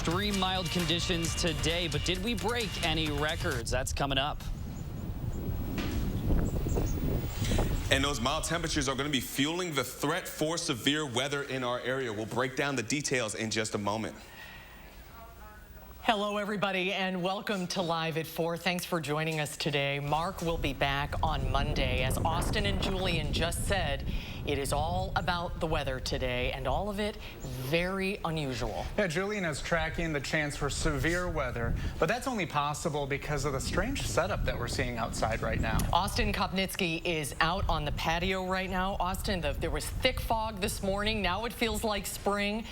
extreme mild conditions today, but did we break any records? That's coming up. And those mild temperatures are going to be fueling the threat for severe weather in our area. We'll break down the details in just a moment. Hello, everybody, and welcome to Live at 4. Thanks for joining us today. Mark will be back on Monday. As Austin and Julian just said, it is all about the weather today, and all of it very unusual. Yeah, Julian is tracking the chance for severe weather, but that's only possible because of the strange setup that we're seeing outside right now. Austin Kopnitsky is out on the patio right now. Austin, there was thick fog this morning. Now it feels like spring.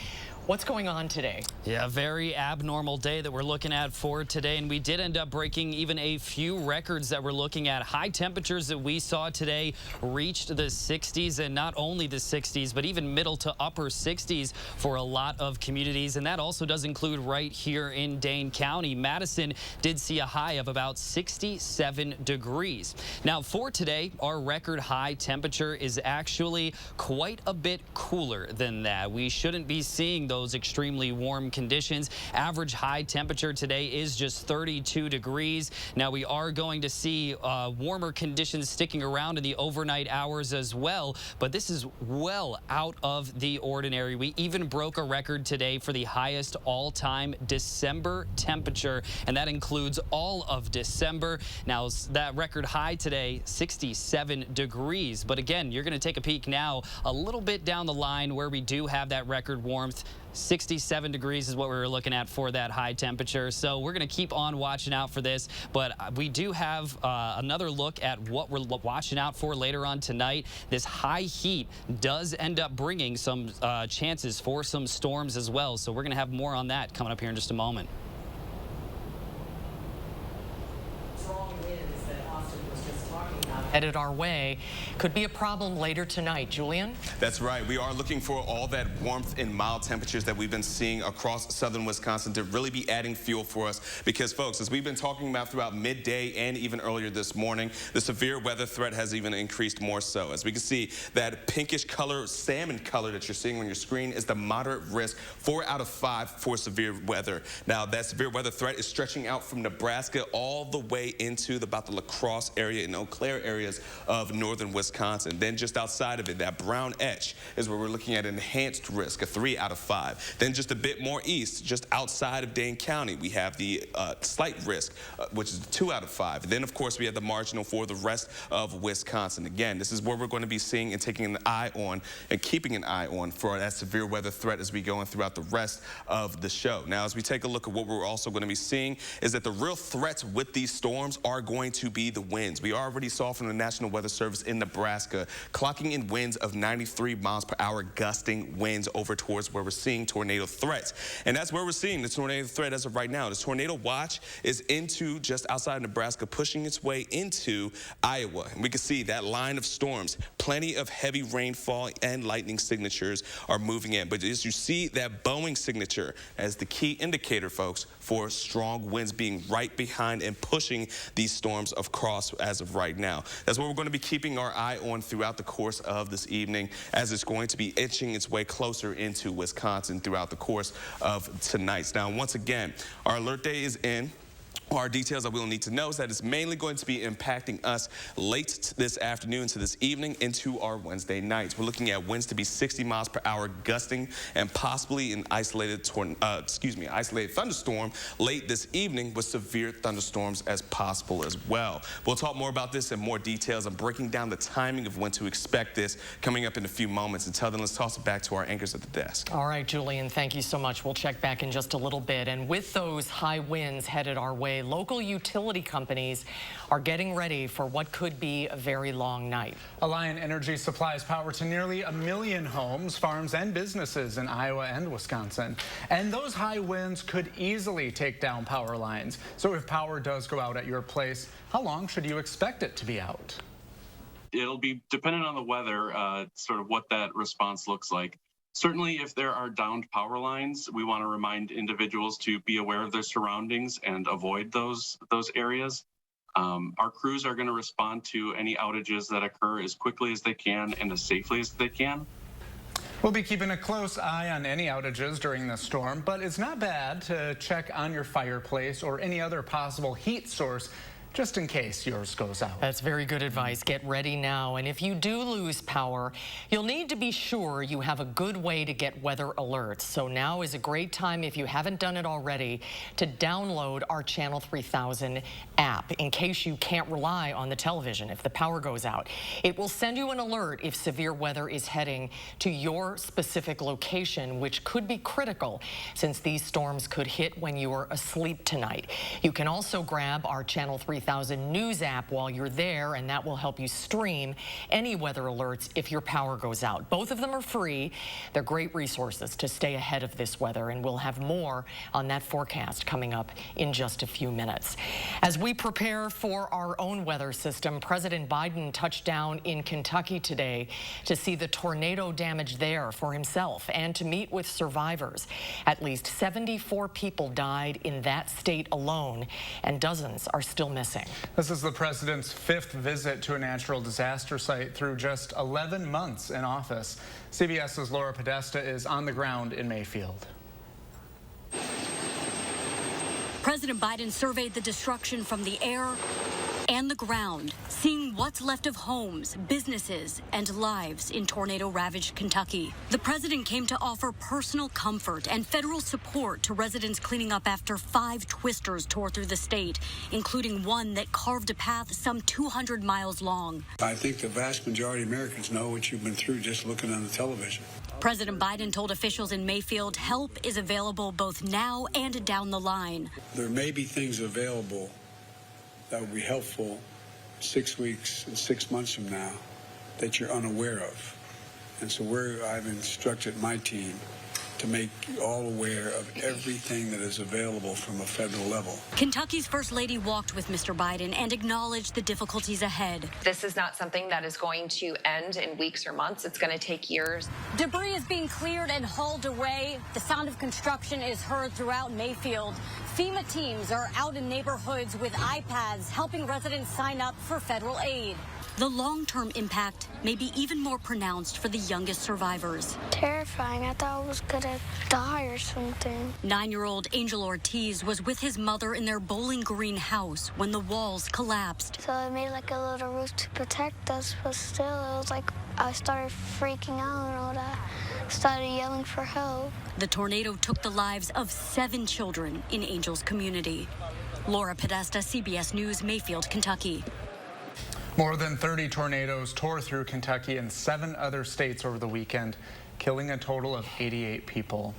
What's going on today? Yeah, very abnormal day that we're looking at for today, and we did end up breaking even a few records that we're looking at. High temperatures that we saw today reached the 60s, and not only the 60s, but even middle to upper 60s for a lot of communities, and that also does include right here in Dane County. Madison did see a high of about 67 degrees. Now, for today, our record high temperature is actually quite a bit cooler than that. We shouldn't be seeing those extremely warm conditions. Average high temperature today is just 32 degrees. Now we are going to see warmer conditions sticking around in the overnight hours as well, but this is well out of the ordinary. We even broke a record today for the highest all-time December temperature, and that includes all of December. Now that record high today, 67 degrees. But again, you're going to take a peek now a little bit down the line where we do have that record warmth. 67 degrees is what we were looking at for that high temperature. So we're going to keep on watching out for this. But we do have another look at what we're watching out for later on tonight. This high heat does end up bringing some chances for some storms as well. So we're going to have more on that coming up here in just a moment. Headed our way could be a problem later tonight. Julian? That's right. We are looking for all that warmth and mild temperatures that we've been seeing across southern Wisconsin to really be adding fuel for us. Because, folks, as we've been talking about throughout midday and even earlier this morning, the severe weather threat has even increased more so. As we can see, that pinkish color, salmon color that you're seeing on your screen is the moderate risk, 4 out of 5 for severe weather. Now, that severe weather threat is stretching out from Nebraska all the way into about the LACROSSE area and Eau Claire area of northern Wisconsin. Then just outside of it, that brown etch is where we're looking at enhanced risk, a 3 out of 5. Then just a bit more east, just outside of Dane County, we have the slight risk, which is 2 out of 5. And then, of course, we have the marginal for the rest of Wisconsin. Again, this is where we're going to be seeing and taking an eye on and keeping an eye on for that severe weather threat as we go in throughout the rest of the show. Now, as we take a look at what we're also going to be seeing is that the real threats with these storms are going to be the winds. We already saw from the National Weather Service in Nebraska clocking in winds of 93 miles per hour, gusting winds over towards where we're seeing tornado threats. And that's where we're seeing the tornado threat as of right now. This tornado watch is into just outside of Nebraska, pushing its way into Iowa. And we can see that line of storms, plenty of heavy rainfall and lightning signatures are moving in. But as you see that Boeing signature as the key indicator, folks, for strong winds being right behind and pushing these storms across as of right now. That's what we're going to be keeping our eye on throughout the course of this evening, as it's going to be inching its way closer into Wisconsin throughout the course of tonight. Now, once again, our alert day is in. Our details that we'll need to know is that it's mainly going to be impacting us late this afternoon to this evening into our Wednesday nights. We're looking at winds to be 60 miles per hour gusting and possibly an isolated thunderstorm late this evening with severe thunderstorms as possible as well. We'll talk more about this in more details and breaking down the timing of when to expect this coming up in a few moments. Until then, let's toss it back to our anchors at the desk. All right, Julian, thank you so much. We'll check back in just a little bit. And with those high winds headed our way, local utility companies are getting ready for what could be a very long night. Alliant Energy supplies power to nearly 1 million homes, farms, and businesses in Iowa and Wisconsin. And those high winds could easily take down power lines. So if power does go out at your place, how long should you expect it to be out? It'll be dependent on the weather, sort of what that response looks like. Certainly, if there are downed power lines, we want to remind individuals to be aware of their surroundings and avoid those areas. Our crews are going to respond to any outages that occur as quickly as they can and as safely as they can. We'll be keeping a close eye on any outages during this storm, but it's not bad to check on your fireplace or any other possible heat source just in case yours goes out. That's very good advice. Get ready now. And if you do lose power, you'll need to be sure you have a good way to get weather alerts. So now is a great time, if you haven't done it already, to download our Channel 3000 app in case you can't rely on the television if the power goes out. It will send you an alert if severe weather is heading to your specific location, which could be critical since these storms could hit when you are asleep tonight. You can also grab our Channel 3000 News app while you're there, and that will help you stream any weather alerts if your power goes out. Both of them are free. They're great resources to stay ahead of this weather, and we'll have more on that forecast coming up in just a few minutes. As we prepare for our own weather system, President Biden touched down in Kentucky today to see the tornado damage there for himself and to meet with survivors. At least 74 people died in that state alone, and dozens are still missing. This is the president's 5th visit to a natural disaster site through just 11 months in office. CBS's Laura Podesta is on the ground in Mayfield. President Biden surveyed the destruction from the air and the ground, seeing what's left of homes, businesses, and lives in tornado-ravaged Kentucky. The president came to offer personal comfort and federal support to residents cleaning up after 5 twisters tore through the state, including one that carved a path some 200 miles long. I think the vast majority of Americans know what you've been through just looking on the television. President Biden told officials in Mayfield help is available both now and down the line. There may be things available that would be helpful 6 weeks and 6 months from now that you're unaware of. And so I've instructed my team to make you all aware of everything that is available from a federal level. Kentucky's First Lady walked with Mr. Biden and acknowledged the difficulties ahead. This is not something that is going to end in weeks or months. It's going to take years. Debris is being cleared and hauled away. The sound of construction is heard throughout Mayfield. FEMA teams are out in neighborhoods with iPads helping residents sign up for federal aid. The long-term impact may be even more pronounced for the youngest survivors. Terrifying. I thought I was gonna die or something. 9-year-old Angel Ortiz was with his mother in their Bowling Green house when the walls collapsed. So it made like a little roof to protect us, but still it was like I started freaking out and all that. Started yelling for help. The tornado took the lives of 7 children in Angel's community. Laura Podesta, CBS News, Mayfield, Kentucky. More than 30 tornadoes tore through Kentucky and 7 other states over the weekend, killing a total of 88 people.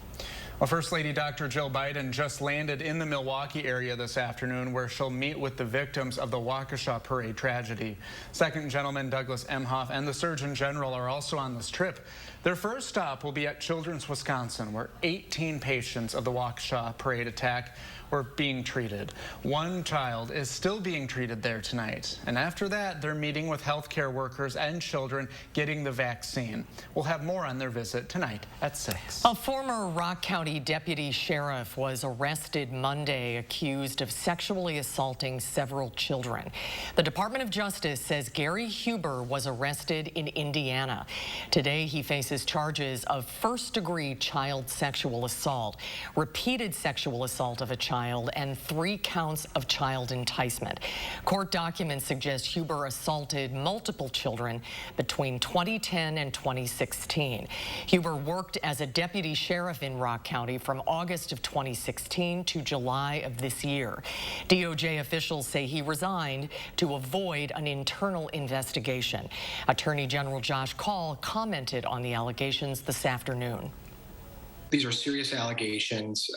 Well, First Lady Dr. Jill Biden just landed in the Milwaukee area this afternoon, where she'll meet with the victims of the Waukesha parade tragedy. Second Gentleman Douglas Emhoff and the Surgeon General are also on this trip. Their first stop will be at Children's Wisconsin, where 18 patients of the Waukesha parade attack were being treated. 1 child is still being treated there tonight. And after that, they're meeting with healthcare workers and children getting the vaccine. We'll have more on their visit tonight at 6. A former Rock County deputy sheriff was arrested Monday, accused of sexually assaulting several children. The Department of Justice says Gary Huber was arrested in Indiana. Today, he faces charges of first-degree child sexual assault, repeated sexual assault of a child, and 3 counts of child enticement. Court documents suggest Huber assaulted multiple children between 2010 and 2016. Huber worked as a deputy sheriff in Rock County from August of 2016 to July of this year. DOJ officials say he resigned to avoid an internal investigation. Attorney General Josh Kaul commented on the allegations this afternoon. These are serious allegations,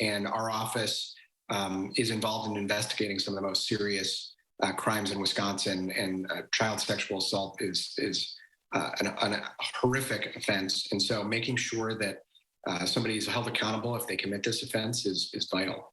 and our office is involved in investigating some of the most serious crimes in Wisconsin, and child sexual assault is a horrific offense. And so making sure that somebody is held accountable if they commit this offense is vital.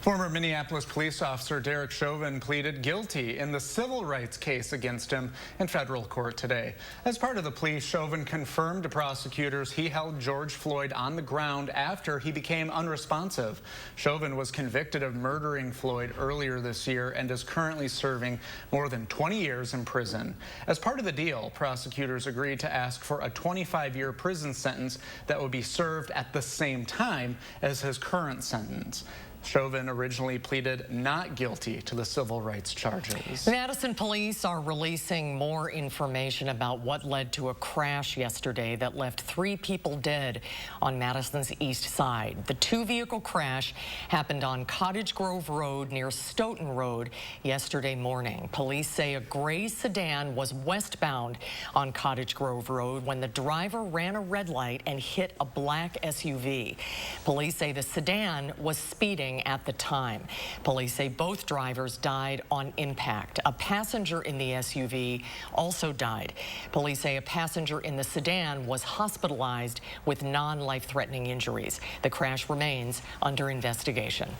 Former Minneapolis police officer Derek Chauvin pleaded guilty in the civil rights case against him in federal court today. As part of the plea, Chauvin confirmed to prosecutors he held George Floyd on the ground after he became unresponsive. Chauvin was convicted of murdering Floyd earlier this year and is currently serving more than 20 years in prison. As part of the deal, prosecutors agreed to ask for a 25-year prison sentence that would be served at the same time as his current sentence. Chauvin originally pleaded not guilty to the civil rights charges. Madison police are releasing more information about what led to a crash yesterday that left 3 people dead on Madison's east side. The 2-vehicle crash happened on Cottage Grove Road near Stoughton Road yesterday morning. Police say a gray sedan was westbound on Cottage Grove Road when the driver ran a red light and hit a black SUV. Police say the sedan was speeding at the time. Police say both drivers died on impact. A passenger in the SUV also died. Police say a passenger in the sedan was hospitalized with non-life-threatening injuries. The crash remains under investigation.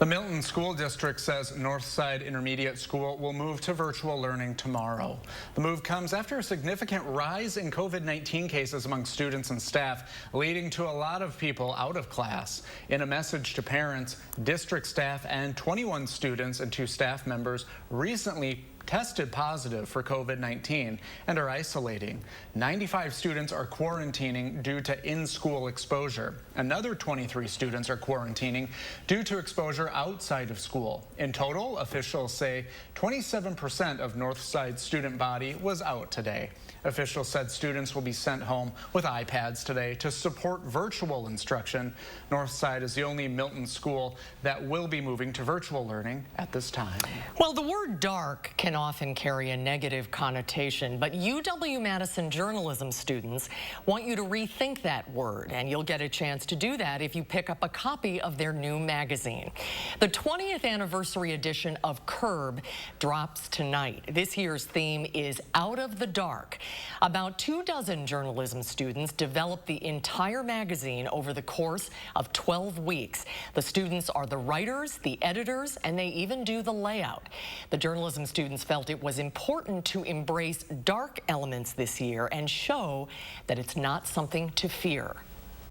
The Milton School District says Northside Intermediate School will move to virtual learning tomorrow. The move comes after a significant rise in COVID-19 cases among students and staff, leading to a lot of people out of class. In a message to parents, district staff and 21 students and 2 staff members recently tested positive for COVID-19 and are isolating. 95 students are quarantining due to in-school exposure. Another 23 students are quarantining due to exposure outside of school. In total, officials say 27% of Northside student body was out today. Officials said students will be sent home with iPads today to support virtual instruction. Northside is the only Milton school that will be moving to virtual learning at this time. Well, the word dark can often carry a negative connotation, but UW-Madison journalism students want you to rethink that word, and you'll get a chance to do that if you pick up a copy of their new magazine. The 20th anniversary edition of Curb drops tonight. This year's theme is Out of the Dark. About 24 journalism students developed the entire magazine over the course of 12 weeks. The students are the writers, the editors, and they even do the layout. The journalism students felt it was important to embrace dark elements this year and show that it's not something to fear.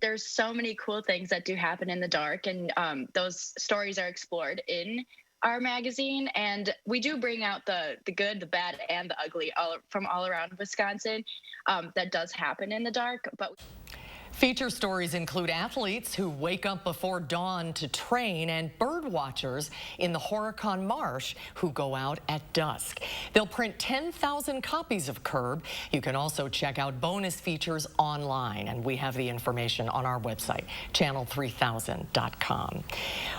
There's so many cool things that do happen in the dark, and those stories are explored in our magazine, and we do bring out the good, the bad, and the ugly from all around Wisconsin. That does happen in the dark, but Feature stories include athletes who wake up before dawn to train and bird watchers in the Horicon Marsh who go out at dusk. They'll print 10,000 copies of Curb. You can also check out bonus features online, and we have the information on our website, channel3000.com.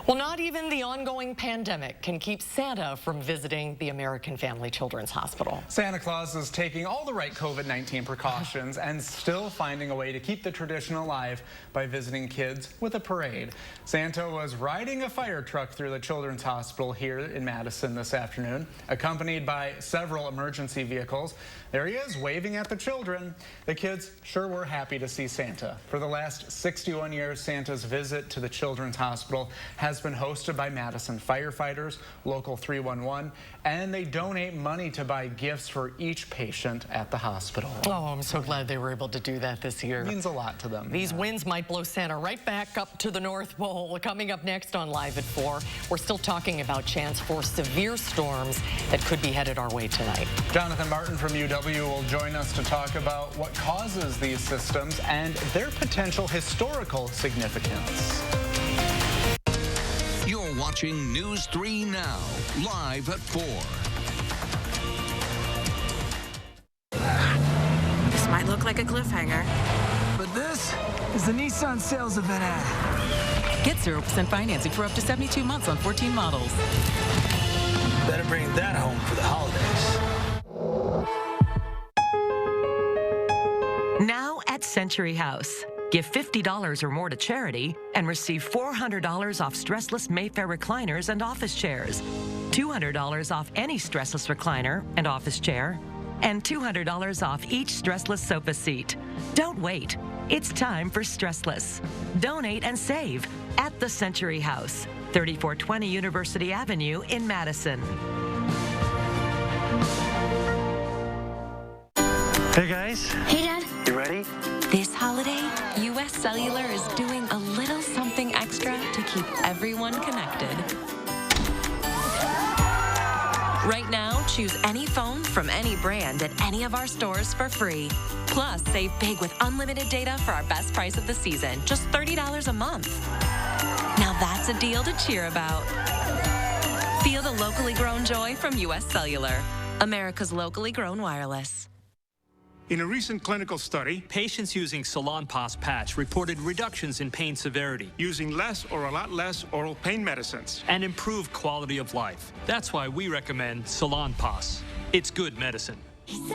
Well, not even the ongoing pandemic can keep Santa from visiting the American Family Children's Hospital. Santa Claus is taking all the right COVID-19 precautions and still finding a way to keep the tradition alive by visiting kids with a parade. Santa was riding a fire truck through the Children's Hospital here in Madison this afternoon, accompanied by several emergency vehicles. There he is, waving at the children. The kids sure were happy to see Santa. For the last 61 years, Santa's visit to the Children's Hospital has been hosted by Madison firefighters, Local 311, and they donate money to buy gifts for each patient at the hospital. Oh, I'm so glad they were able to do that this year. It means a lot to them. These winds might blow Santa right back up to the North Pole. Coming up next on Live at 4, we're still talking about chance for severe storms that could be headed our way tonight. Jonathan Martin from UW will join us to talk about what causes these systems and their potential historical significance. You're watching News 3 Now, live at 4. This might look like a cliffhanger. But this is the Nissan sales event ad. Get 0% financing for up to 72 months on 14 models. Better bring that home for the holidays. Now at Century House. Give $50 or more to charity and receive $400 off stressless Mayfair recliners and office chairs, $200 off any stressless recliner and office chair, and $200 off each stressless sofa seat. Don't wait. It's time for stressless. Donate and save at the Century House. 3420 University Avenue in Madison. Hey guys. Hey, Dad. You ready? This holiday, US Cellular is doing a little something extra to keep everyone connected. Right now, choose any phone from any brand at any of our stores for free. Plus, save big with unlimited data for our best price of the season, just $30 a month. Now that's a deal to cheer about. Feel the locally grown joy from US Cellular, America's locally grown wireless. In a recent clinical study, patients using Salonpas patch reported reductions in pain severity, using less or a lot less oral pain medicines, and improved quality of life. That's why we recommend Salonpas. It's good medicine. You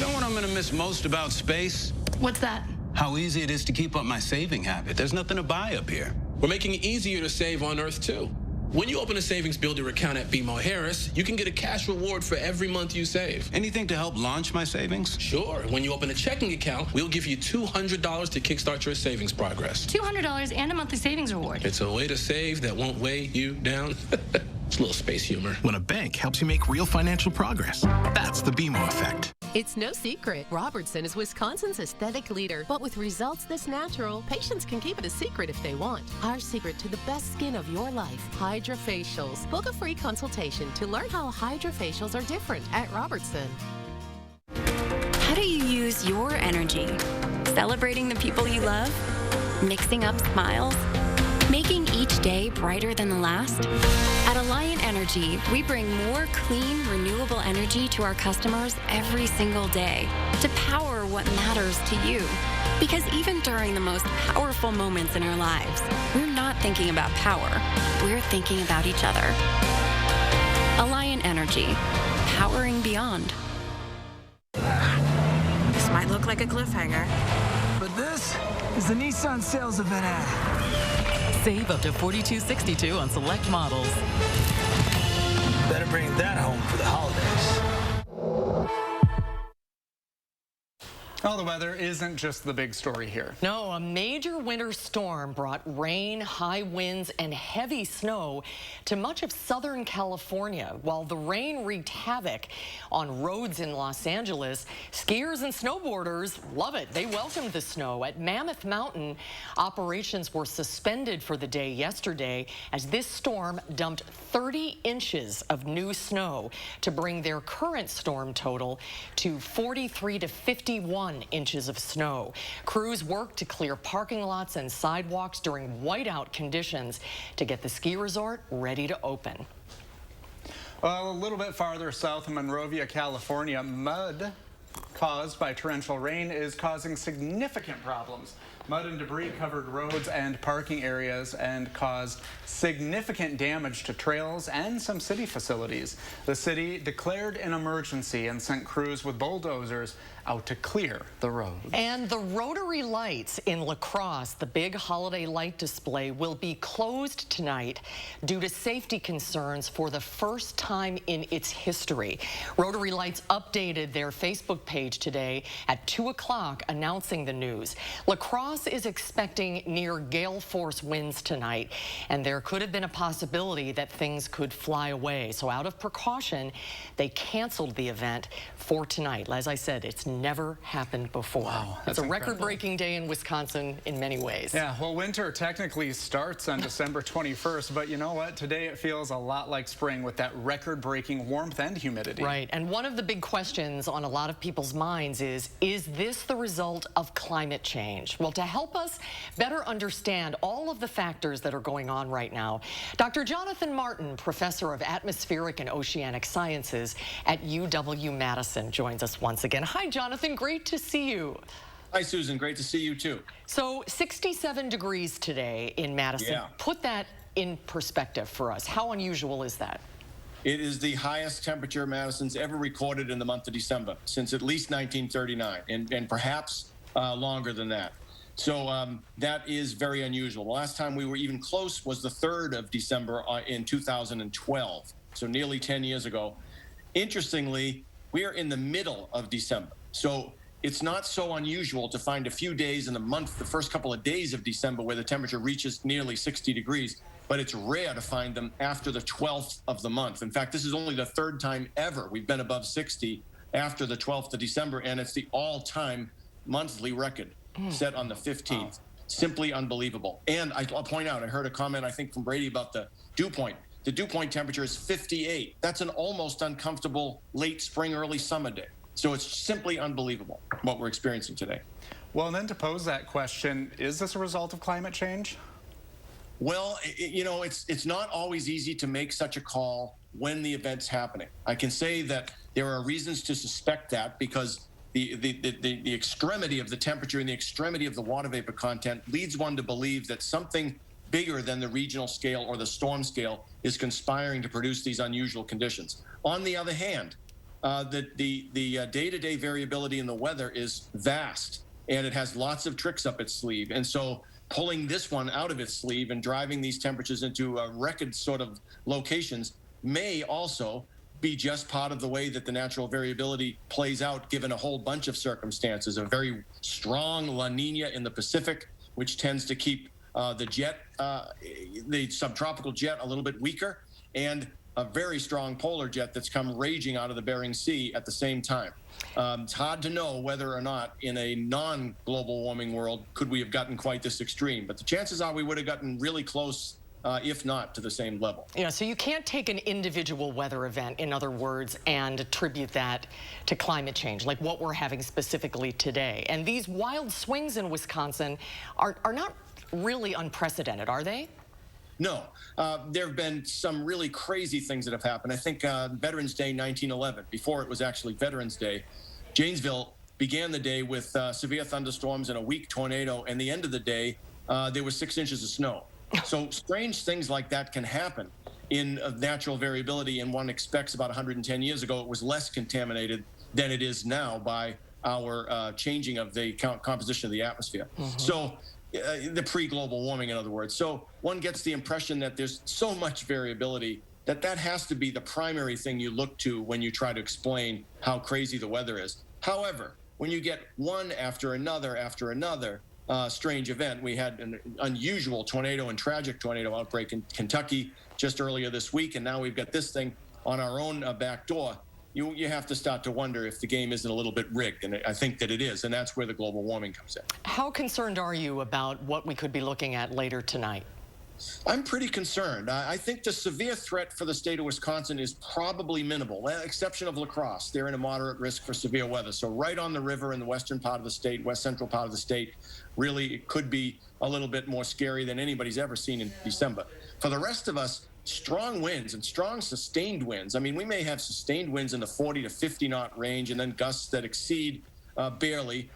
know what I'm going to miss most about space? What's that? How easy it is to keep up my saving habit. There's nothing to buy up here. We're making it easier to save on Earth, too. When you open a savings builder account at BMO Harris, you can get a cash reward for every month you save. Anything to help launch my savings? Sure. When you open a checking account, we'll give you $200 to kickstart your savings progress. $200 and a monthly savings reward. It's a way to save that won't weigh you down. It's a little space humor. When a bank helps you make real financial progress, that's the BMO effect. It's no secret, Robertson is Wisconsin's aesthetic leader, but with results this natural, patients can keep it a secret if they want. Our secret to the best skin of your life, HydraFacials. Book a free consultation to learn how HydraFacials are different at Robertson. How do you use your energy? Celebrating the people you love? Mixing up smiles? Making each day brighter than the last? At Alliant Energy, we bring more clean, renewable energy to our customers every single day to power what matters to you. Because even during the most powerful moments in our lives, we're not thinking about power, we're thinking about each other. Alliant Energy, powering beyond. This might look like a cliffhanger. But this is the Nissan sales event ad. Save up to $42.62 on select models. Better bring that home for the holidays. Well, the weather isn't just the big story here. No, a major winter storm brought rain, high winds, and heavy snow to much of Southern California. While the rain wreaked havoc on roads in Los Angeles, skiers and snowboarders love it. They welcomed the snow. At Mammoth Mountain, operations were suspended for the day yesterday as this storm dumped 30 inches of new snow to bring their current storm total to 43 to 51 inches of snow. Crews worked to clear parking lots and sidewalks during whiteout conditions to get the ski resort ready to open. Well, a little bit farther south in Monrovia, California, mud caused by torrential rain is causing significant problems. Mud and debris covered roads and parking areas and caused significant damage to trails and some city facilities. The city declared an emergency and sent crews with bulldozers out to clear the road. And the Rotary lights in LaCrosse, the big holiday light display, will be closed tonight due to safety concerns for the first time in its history. Rotary Lights updated their Facebook page today at 2 o'clock announcing the news. LaCrosse is expecting near gale force winds tonight, and there could have been a possibility that things could fly away. So out of precaution, they canceled the event for tonight. As I said, it's never happened before. Wow, it's a record-breaking day in Wisconsin in many ways. Yeah, well, winter technically starts on December 21st, but you know what? Today it feels a lot like spring with that record-breaking warmth and humidity. Right, and one of the big questions on a lot of people's minds is this the result of climate change? Well, to help us better understand all of the factors that are going on right now, Dr. Jonathan Martin, professor of atmospheric and oceanic sciences at UW-Madison, joins us once again. Hi, Jonathan, great to see you. Hi, Susan, great to see you too. So 67 degrees today in Madison. Yeah. Put that in perspective for us. How unusual is that? It is the highest temperature Madison's ever recorded in the month of December since at least 1939, and perhaps longer than that. So that is very unusual. The last time we were even close was the 3rd of December in 2012, so nearly 10 years ago. Interestingly, we are in the middle of December, so it's not so unusual to find a few days in the month, the first couple of days of December, where the temperature reaches nearly 60 degrees. but it's rare to find them after the 12th of the month. In fact, this is only the third time ever we've been above 60 after the 12th of December, and it's the all-time monthly record set on the 15th. Wow. Simply unbelievable. And I'll point out, I heard a comment, I think, from Brady about the dew point. The dew point temperature is 58. That's an almost uncomfortable late spring, early summer day. So it's simply unbelievable what we're experiencing today. Well, and then to pose that question, is this a result of climate change? Well, you know, it's not always easy to make such a call when the event's happening. I can say that there are reasons to suspect that because the extremity of the temperature and the extremity of the water vapor content leads one to believe that something bigger than the regional scale or the storm scale is conspiring to produce these unusual conditions. On the other hand, the day-to-day variability in the weather is vast, and it has lots of tricks up its sleeve. And so pulling this one out of its sleeve and driving these temperatures into record sort of locations may also be just part of the way that the natural variability plays out, given a whole bunch of circumstances. A very strong La Nina in the Pacific, which tends to keep the subtropical jet a little bit weaker, and a very strong polar jet that's come raging out of the Bering Sea at the same time. It's hard to know whether or not in a non-global warming world could we have gotten quite this extreme, but the chances are we would have gotten really close, if not to the same level. Yeah, so you can't take an individual weather event, in other words, and attribute that to climate change, like what we're having specifically today. And these wild swings in Wisconsin are not really unprecedented, are they? No. There have been some really crazy things that have happened. I think Veterans Day 1911, before it was actually Veterans Day, Janesville began the day with severe thunderstorms and a weak tornado, and the end of the day, there was 6 inches of snow. So strange things like that can happen in natural variability, and one expects about 110 years ago it was less contaminated than it is now by our changing of the composition of the atmosphere. So the pre-global warming, in other words. So one gets the impression that there's so much variability that has to be the primary thing you look to when you try to explain how crazy the weather is. However, when you get one after another strange event, we had an unusual tornado and tragic tornado outbreak in Kentucky just earlier this week, and now we've got this thing on our own back door. You have to start to wonder if the game isn't a little bit rigged, and I think that it is, and that's where the global warming comes in. How concerned are you about what we could be looking at later tonight? I'm pretty concerned. I think the severe threat for the state of Wisconsin is probably minimal, with the exception of LaCrosse. They're in a moderate risk for severe weather. So right on the river in the western part of the state, west central part of the state, really it could be a little bit more scary than anybody's ever seen in December. For the rest of us, strong winds and strong sustained winds. I mean, we may have sustained winds in the 40 to 50 knot range, and then gusts that exceed barely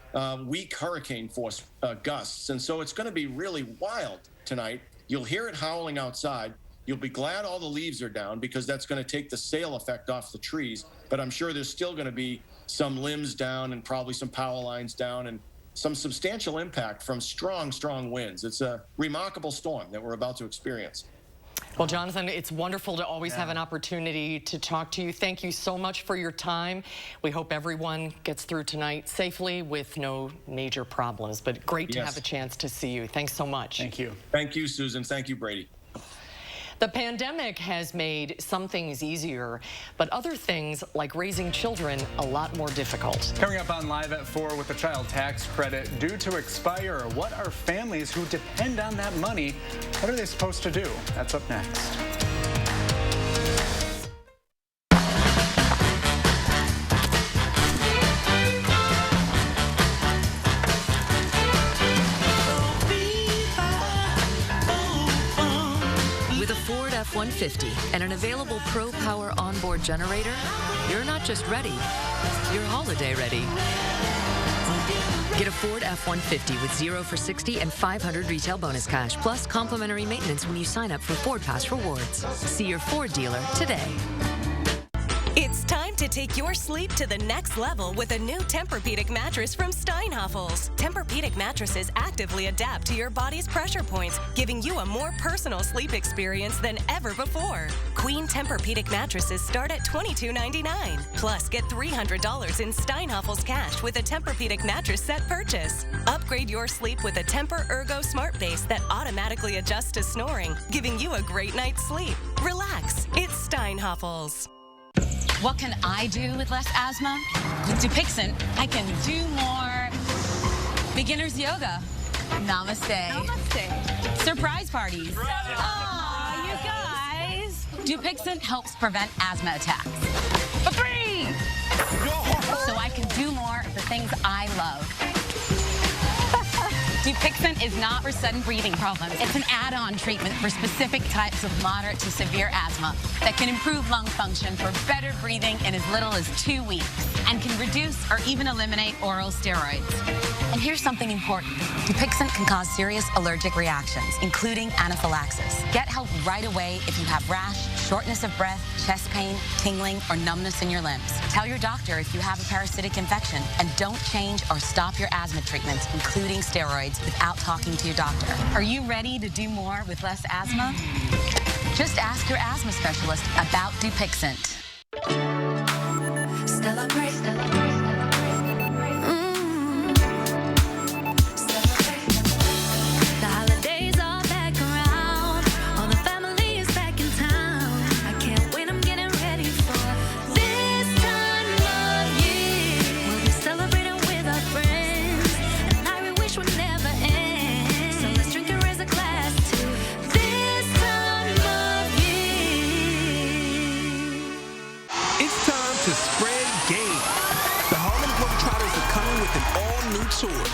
weak hurricane force gusts. And so it's going to be really wild tonight. You'll hear it howling outside. You'll be glad all the leaves are down because that's going to take the sail effect off the trees. But I'm sure there's still going to be some limbs down and probably some power lines down and some substantial impact from strong, strong winds. It's a remarkable storm that we're about to experience. Well, Jonathan, it's wonderful to always have an opportunity to talk to you. Thank you so much for your time. We hope everyone gets through tonight safely with no major problems, but great to have a chance to see you. Thanks so much. Thank you. Thank you, Susan. Thank you, Brady. The pandemic has made some things easier, but other things, like raising children, a lot more difficult. Coming up on Live at 4 with the child tax credit due to expire, what are families who depend on that money, what are they supposed to do? That's up next. F-150 and an available Pro Power onboard generator, you're not just ready, you're holiday ready. Get a Ford F-150 with 0 for 60 and 500 retail bonus cash, plus complimentary maintenance when you sign up for Ford Pass Rewards. See your Ford dealer today. It's time time to take your sleep to the next level with a new Tempur-Pedic mattress from Steinhoffels. Tempur-Pedic mattresses actively adapt to your body's pressure points, giving you a more personal sleep experience than ever before. Queen Tempur-Pedic mattresses start at $22.99. Plus, get $300 in Steinhoffels cash with a Tempur-Pedic mattress set purchase. Upgrade your sleep with a Tempur Ergo Smart Base that automatically adjusts to snoring, giving you a great night's sleep. Relax. It's Steinhoffels. What can I do with less asthma? With Dupixent, I can do more beginner's yoga. Namaste. Namaste. Surprise parties. Aw, you guys. Dupixent helps prevent asthma attacks. For free! So I can do more of the things I love. Dupixent is not for sudden breathing problems. It's an add-on treatment for specific types of moderate to severe asthma that can improve lung function for better breathing in as little as 2 weeks and can reduce or even eliminate oral steroids. And here's something important. Dupixent can cause serious allergic reactions, including anaphylaxis. Get help right away if you have rash, shortness of breath, chest pain, tingling, or numbness in your limbs. Tell your doctor if you have a parasitic infection, and don't change or stop your asthma treatments, including steroids, without talking to your doctor. Are you ready to do more with less asthma? Just ask your asthma specialist about Dupixent. Celebrate. The holidays are back around. All the family is back in town. I can't wait, I'm getting ready for this time of year. We'll be celebrating with our friends, and I wish would never end. So let's drink and raise a glass to this time of year. It's time to spread game. The Harlem Globetrotters are coming with an all-new tour.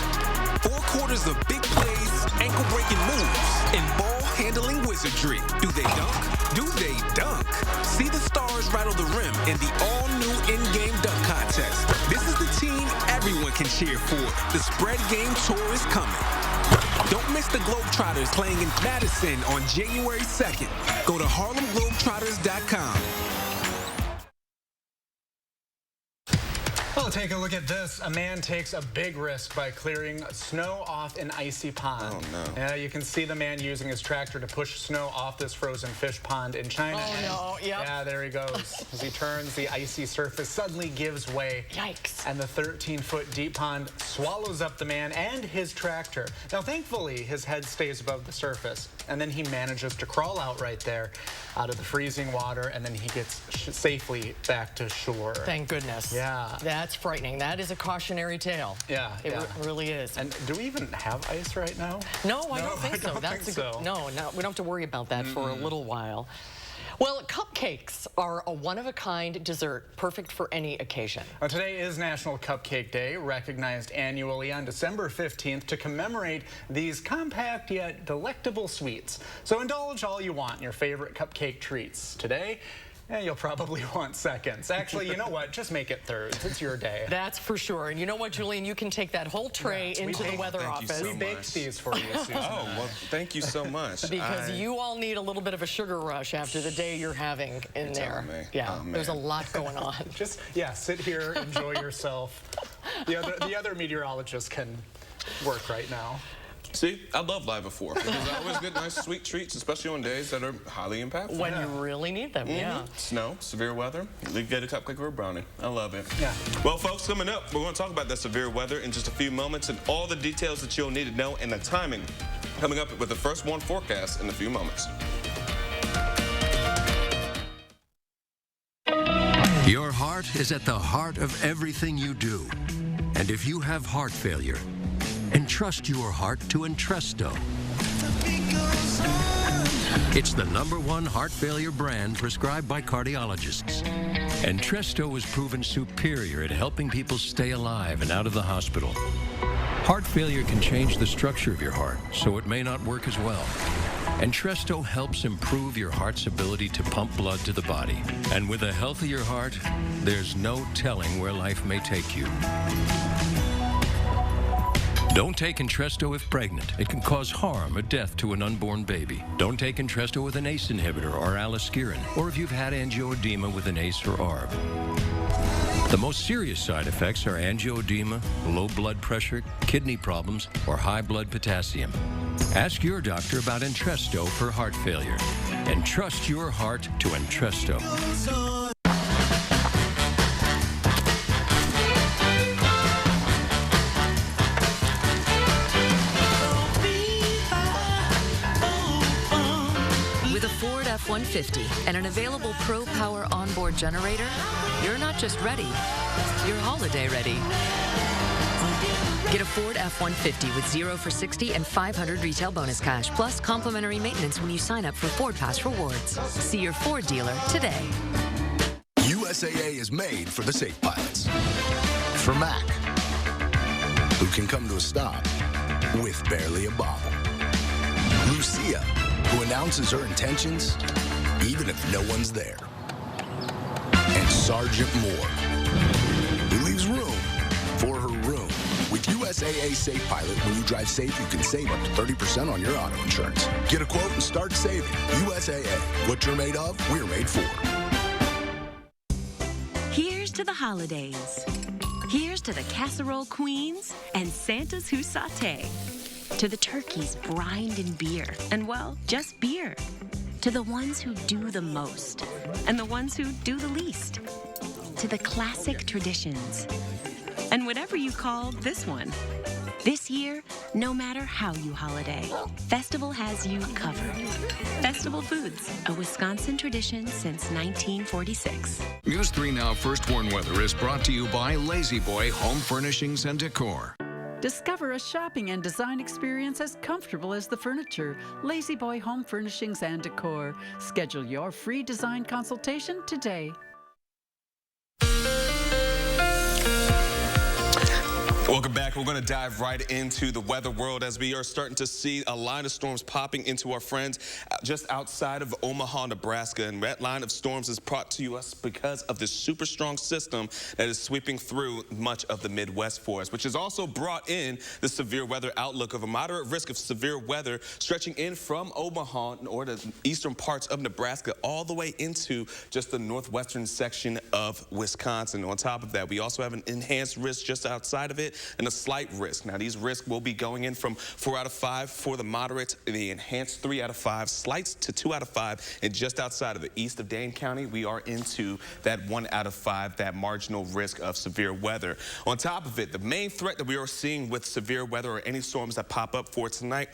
4 quarters of big plays, ankle-breaking moves, and ball-handling wizardry. Do they dunk? Do they dunk? See the stars rattle the rim in the all-new in-game dunk contest. This is the team everyone can cheer for. The Spread Game Tour is coming. Don't miss the Globetrotters playing in Madison on January 2nd. Go to HarlemGlobetrotters.com. Well, take a look at this. A man takes a big risk by clearing snow off an icy pond. Oh, no. Yeah, you can see the man using his tractor to push snow off this frozen fish pond in China. Oh, no. Yep. Yeah, there he goes. As he turns, the icy surface suddenly gives way. Yikes. And the 13-foot deep pond swallows up the man and his tractor. Now, thankfully, his head stays above the surface. And then he manages to crawl out right there out of the freezing water, and then he gets safely back to shore. Thank goodness. Yeah. That's frightening. That is a cautionary tale. Yeah, It really is. And do we even have ice right now? No, I don't think so. That's a good. No, we don't have to worry about that for a little while. Well, cupcakes are a one-of-a-kind dessert, perfect for any occasion. Well, today is National Cupcake Day, recognized annually on December 15th to commemorate these compact yet delectable sweets. So indulge all you want in your favorite cupcake treats. Today, you'll probably want seconds. Actually, you know what? Just make it thirds. It's your day. That's for sure. And you know what, Julian? You can take that whole tray into the weather office. We baked these for you, Susan. Oh, well, thank you so much. Because you all need a little bit of a sugar rush after the day you're having in there. Yeah, there's a lot going on. Just, sit here, enjoy yourself. The other meteorologists can work right now. See, I love Live at 4 because I always get nice sweet treats, especially on days that are highly impactful. When you really need them, yeah. Snow, severe weather, you get a cupcake or a brownie. I love it. Yeah. Well, folks, coming up, we're going to talk about that severe weather in just a few moments and all the details that you'll need to know and the timing. Coming up with the First One forecast in a few moments. Your heart is at the heart of everything you do. And if you have heart failure, entrust your heart to Entresto. It's the #1 heart failure brand prescribed by cardiologists. Entresto is proven superior at helping people stay alive and out of the hospital. Heart failure can change the structure of your heart, so it may not work as well. Entresto helps improve your heart's ability to pump blood to the body. And with a healthier heart, there's no telling where life may take you. Don't take Entresto if pregnant. It can cause harm or death to an unborn baby. Don't take Entresto with an ACE inhibitor or aliskiren, or if you've had angioedema with an ACE or ARB. The most serious side effects are angioedema, low blood pressure, kidney problems, or high blood potassium. Ask your doctor about Entresto for heart failure. Entrust your heart to Entresto. With a Ford F-150 and an available Pro Power onboard generator, you're not just ready, you're holiday ready. Get a Ford F-150 with 0 for 60 and 500 retail bonus cash, plus complimentary maintenance when you sign up for Ford Pass Rewards. See your Ford dealer today. USAA is made for the safe pilots. For Mac, who can come to a stop with barely a bobble. Lucia, who announces her intentions even if no one's there. And Sergeant Moore, who leaves room for her room. With USAA Safe Pilot, when you drive safe, you can save up to 30% on your auto insurance. Get a quote and start saving. USAA. What you're made of, we're made for. Here's to the holidays. Here's to the casserole queens and Santas who saute. To the turkeys brined in beer, and well, just beer. To the ones who do the most, and the ones who do the least. To the classic traditions. And whatever you call this one. This year, no matter how you holiday, Festival has you covered. Festival Foods, a Wisconsin tradition since 1946. News 3 Now First Warn Weather is brought to you by Lazy Boy Home Furnishings and Decor. Discover a shopping and design experience as comfortable as the furniture. Lazy Boy Home Furnishings and Decor. Schedule your free design consultation today. Welcome back. We're going to dive right into the weather world as we are starting to see a line of storms popping into our friends just outside of Omaha, Nebraska. And that line of storms is brought to us because of this super strong system that is sweeping through much of the Midwest for us, which has also brought in the severe weather outlook of a moderate risk of severe weather stretching in from Omaha or the eastern parts of Nebraska all the way into just the northwestern section of Wisconsin. On top of that, we also have an enhanced risk just outside of it and a slight risk. Now, these risks will be going in from 4 out of 5 for the moderate, the enhanced 3 out of 5, slights to 2 out of 5, and just outside of the east of Dane County, we are into that 1 out of 5, that marginal risk of severe weather. On top of it, the main threat that we are seeing with severe weather or any storms that pop up for tonight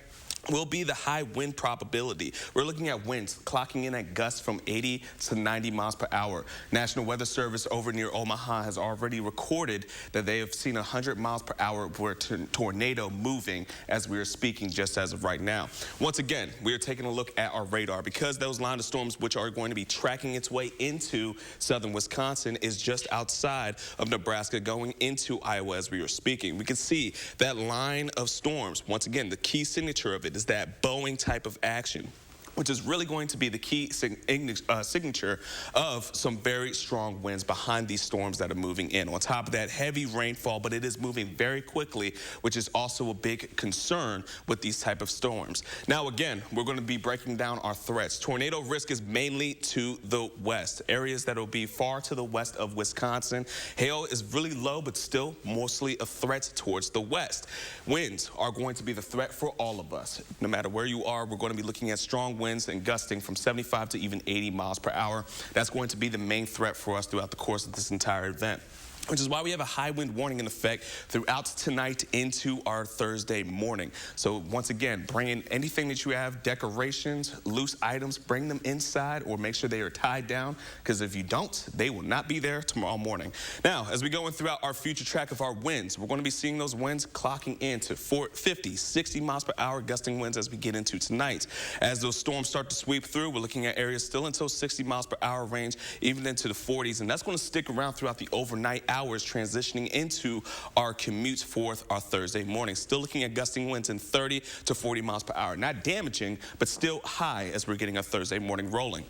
will be the high wind probability. We're looking at winds clocking in at gusts from 80 to 90 miles per hour. National Weather Service over near Omaha has already recorded that they have seen 100 miles per hour for a tornado moving as we are speaking just as of right now. Once again, we are taking a look at our radar because those line of storms which are going to be tracking its way into southern Wisconsin is just outside of Nebraska going into Iowa as we are speaking. We can see that line of storms. Once again, the key signature of it is that Boeing type of action, which is really going to be the key signature of some very strong winds behind these storms that are moving in. On top of that, heavy rainfall, but it is moving very quickly, which is also a big concern with these type of storms. Now, again, we're going to be breaking down our threats. Tornado risk is mainly to the west, areas that will be far to the west of Wisconsin. Hail is really low, but still mostly a threat towards the west. Winds are going to be the threat for all of us. No matter where you are, we're going to be looking at strong winds and gusting from 75 to even 80 miles per hour. That's going to be the main threat for us throughout the course of this entire event, which is why we have a high wind warning in effect throughout tonight into our Thursday morning. So once again, bring in anything that you have, decorations, loose items, bring them inside or make sure they are tied down, because if you don't, they will not be there tomorrow morning. Now, as we go in throughout our future track of our winds, we're going to be seeing those winds clocking into 50, 60 miles per hour gusting winds as we get into tonight. As those storms start to sweep through, we're looking at areas still until 60 miles per hour range, even into the 40s, and that's going to stick around throughout the overnight hours transitioning into our commutes for our Thursday morning. Still looking at gusting winds in 30 to 40 miles per hour. Not damaging, but still high as we're getting our Thursday morning rolling.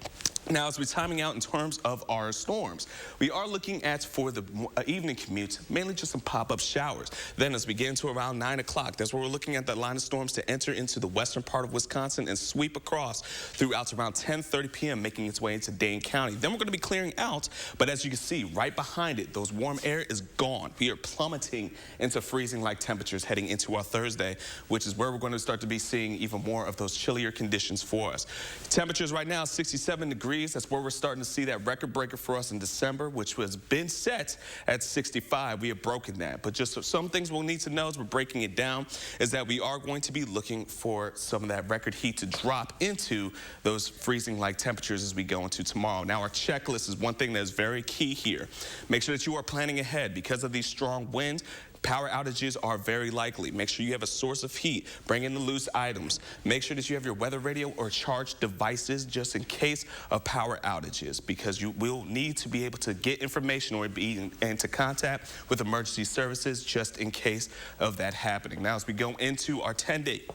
Now, as we're timing out in terms of our storms, we are looking at, for the evening commutes, mainly just some pop-up showers. Then as we get into around 9 o'clock, that's where we're looking at the line of storms to enter into the western part of Wisconsin and sweep across throughout around 10:30 p.m., making its way into Dane County. Then we're going to be clearing out, but as you can see, right behind it, those warm air is gone. We are plummeting into freezing-like temperatures heading into our Thursday, which is where we're going to start to be seeing even more of those chillier conditions for us. Temperatures right now, 67 degrees. That's where we're starting to see that record breaker for us in December, which has been set at 65. We have broken that. But just some things we'll need to know as we're breaking it down is that we are going to be looking for some of that record heat to drop into those freezing-like temperatures as we go into tomorrow. Now, our checklist is one thing that is very key here. Make sure that you are planning ahead. Because of these strong winds, power outages are very likely. Make sure you have a source of heat. Bring in the loose items. Make sure that you have your weather radio or charged devices just in case of power outages, because you will need to be able to get information or be into contact with emergency services just in case of that happening. Now, as we go into our 10-day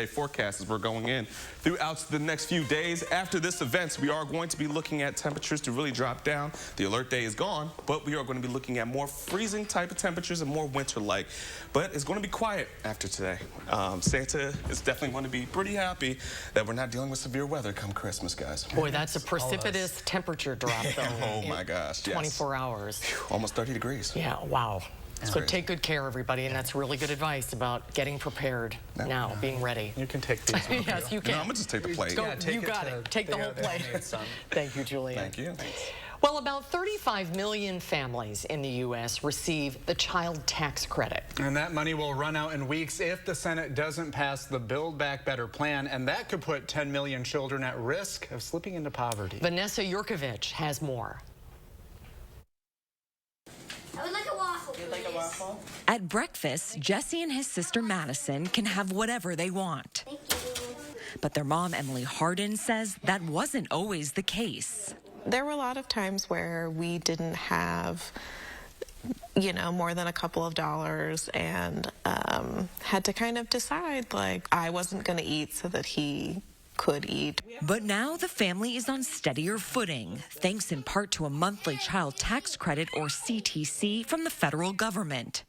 forecast as we're going in throughout the next few days. After this event, we are going to be looking at temperatures to really drop down. The alert day is gone, but we are going to be looking at more freezing type of temperatures and more winter-like. But it's going to be quiet after today. Santa is definitely going to be pretty happy that we're not dealing with severe weather come Christmas, guys. Boy, that's a precipitous temperature drop, though. Oh, my gosh. 24 hours. Almost 30 degrees. Yeah, wow. So take good care, everybody, and that's really good advice about getting prepared now, being ready. You can take these. Yes, you can. No, I'm going to just take the plate. You got it. Take the whole plate. Thank you, Julian. Thank you. Well, about 35 million families in the U.S. receive the child tax credit. And that money will run out in weeks if the Senate doesn't pass the Build Back Better plan, and that could put 10 million children at risk of slipping into poverty. Vanessa Yurkovich has more. I would like a waffle, please. You'd like a waffle? At breakfast, Jesse and his sister Madison can have whatever they want. Thank you. But their mom, Emily Hardin, says that wasn't always the case. There were a lot of times where we didn't have, you know, more than a couple of dollars and had to kind of decide, like, I wasn't going to eat so that he could eat. But now the family is on steadier footing, thanks in part to a monthly child tax credit, or CTC, from the federal government.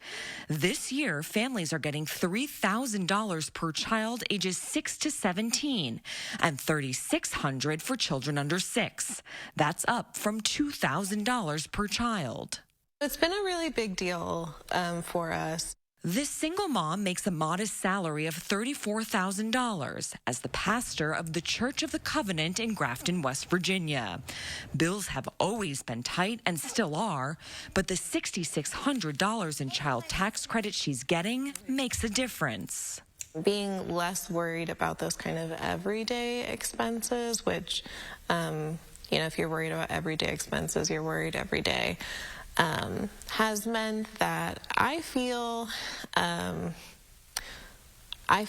This year, families are getting $3,000 per child ages 6 to 17 and $3,600 for children under 6. That's up from $2,000 per child. It's been a really big deal for us. This single mom makes a modest salary of $34,000 as the pastor of the Church of the Covenant in Grafton, West Virginia. Bills have always been tight and still are, but the $6,600 in child tax credit she's getting makes a difference. Being less worried about those kind of everyday expenses, which, you know, if you're worried about everyday expenses, you're worried every day. Has meant that I feel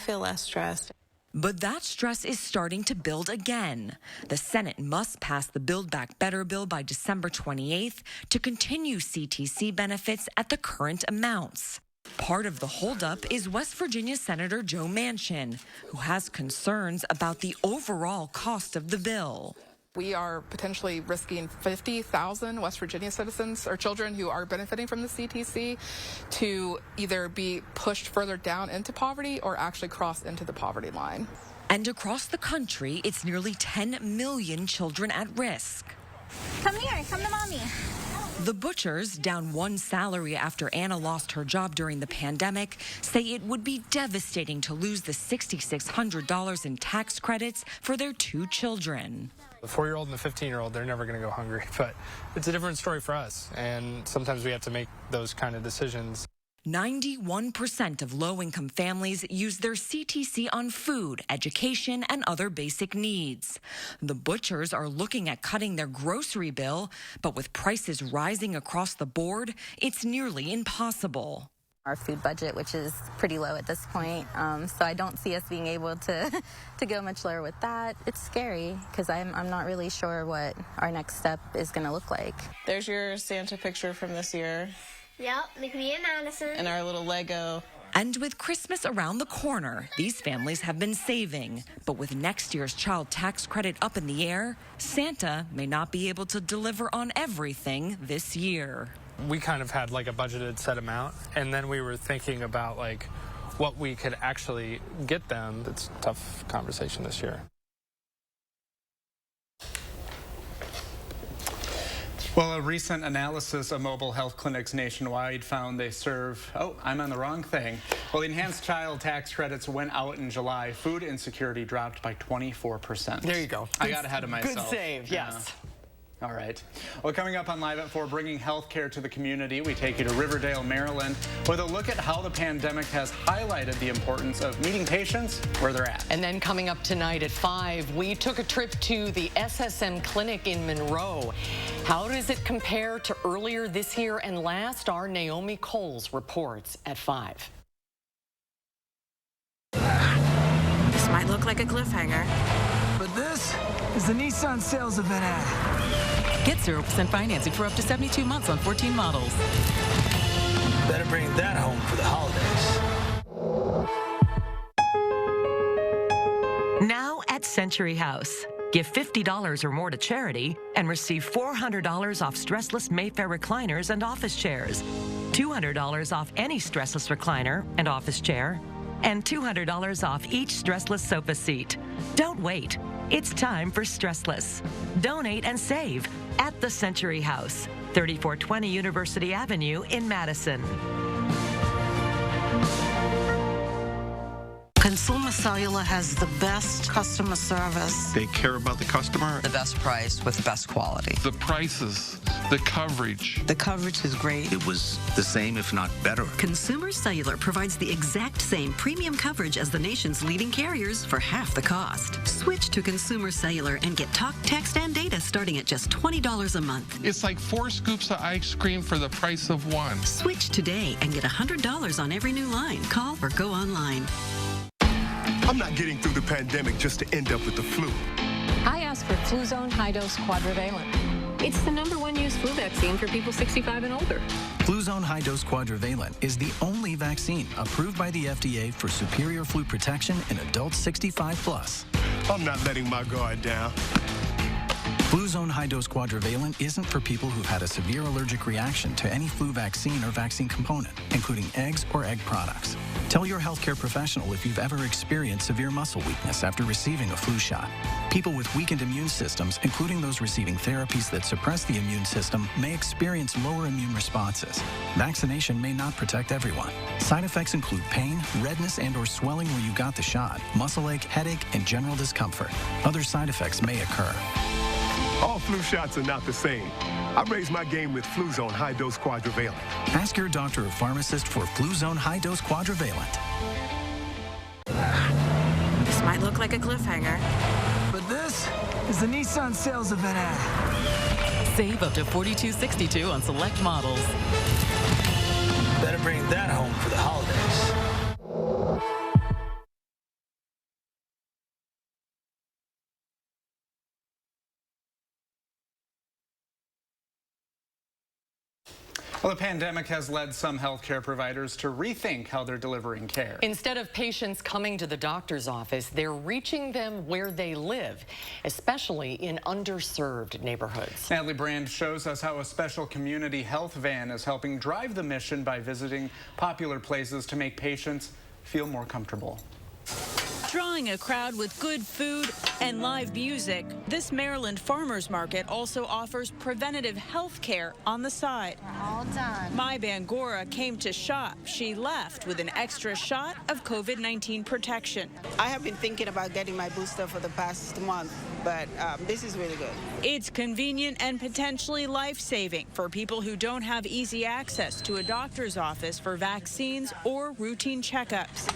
less stressed. But that stress is starting to build again. The Senate must pass the Build Back Better bill by December 28th to continue CTC benefits at the current amounts. Part of the holdup is West Virginia Senator Joe Manchin, who has concerns about the overall cost of the bill. We are potentially risking 50,000 West Virginia citizens or children who are benefiting from the CTC to either be pushed further down into poverty or actually cross into the poverty line. And across the country, it's nearly 10 million children at risk. Come here, come to mommy. The butchers, down one salary after Anna lost her job during the pandemic, say it would be devastating to lose the $6,600 in tax credits for their 2 children. The 4-year-old and the 15-year-old, they're never going to go hungry, but it's a different story for us, and sometimes we have to make those kind of decisions. 91% of low-income families use their CTC on food, education, and other basic needs. The butchers are looking at cutting their grocery bill, but with prices rising across the board, it's nearly impossible. Our food budget, which is pretty low at this point, so I don't see us being able to go much lower with that. It's scary because I'm not really sure what our next step is going to look like. There's your Santa picture from this year. Yep, make me and Madison. And our little Lego. And with Christmas around the corner, these families have been saving. But with next year's child tax credit up in the air, Santa may not be able to deliver on everything this year. We kind of had like a budgeted set amount, and then we were thinking about like what we could actually get them. It's a tough conversation this year. Well, a recent analysis of mobile health clinics nationwide found they serve, I'm on the wrong thing. Well, enhanced child tax credits went out in July. Food insecurity dropped by 24%. There you go. I got ahead of myself. Good save, yes. All right. Well, coming up on Live at 4, bringing health care to the community, we take you to Riverdale, Maryland, with a look at how the pandemic has highlighted the importance of meeting patients where they're at. And then coming up tonight at 5, we took a trip to the SSM clinic in Monroe. How does it compare to earlier this year and last? Our Naomi Coles reports at 5. This might look like a cliffhanger. But this is the Nissan sales event ad. Get 0% financing for up to 72 months on 14 models. Better bring that home for the holidays. Now at Century House. Give $50 or more to charity and receive $400 off stressless Mayfair recliners and office chairs, $200 off any stressless recliner and office chair, and $200 off each stressless sofa seat. Don't wait. It's time for stressless. Donate and save at the Century House, 3420 University Avenue in Madison. Consumer Cellular has the best customer service. They care about the customer. The best price with the best quality. The prices, the coverage. The coverage is great. It was the same, if not better. Consumer Cellular provides the exact same premium coverage as the nation's leading carriers for half the cost. Switch to Consumer Cellular and get talk, text, and data starting at just $20 a month. It's like 4 scoops of ice cream for the price of 1. Switch today and get $100 on every new line. Call or go online. I'm not getting through the pandemic just to end up with the flu. I asked for Fluzone High-Dose Quadrivalent. It's the #1 used flu vaccine for people 65 and older. Fluzone High-Dose Quadrivalent is the only vaccine approved by the FDA for superior flu protection in adults 65+. I'm not letting my guard down. Fluzone High-Dose Quadrivalent isn't for people who've had a severe allergic reaction to any flu vaccine or vaccine component, including eggs or egg products. Tell your healthcare professional if you've ever experienced severe muscle weakness after receiving a flu shot. People with weakened immune systems, including those receiving therapies that suppress the immune system, may experience lower immune responses. Vaccination may not protect everyone. Side effects include pain, redness and/or swelling where you got the shot, muscle ache, headache, and general discomfort. Other side effects may occur. All flu shots are not the same. I raised my game with Fluzone High-Dose Quadrivalent. Ask your doctor or pharmacist for Fluzone High-Dose Quadrivalent. This might look like a cliffhanger. But this is the Nissan sales event ad. Save up to $42.62 on select models. Better bring that home for the holidays. Well, the pandemic has led some healthcare providers to rethink how they're delivering care. Instead of patients coming to the doctor's office, they're reaching them where they live, especially in underserved neighborhoods. Natalie Brand shows us how a special community health van is helping drive the mission by visiting popular places to make patients feel more comfortable. Drawing a crowd with good food and live music, this Maryland farmers market also offers preventative health care on the side. All done. My Bangora came to shop. She left with an extra shot of COVID-19 protection. I have been thinking about getting my booster for the past month, but this is really good. It's convenient and potentially life-saving for people who don't have easy access to a doctor's office for vaccines or routine checkups.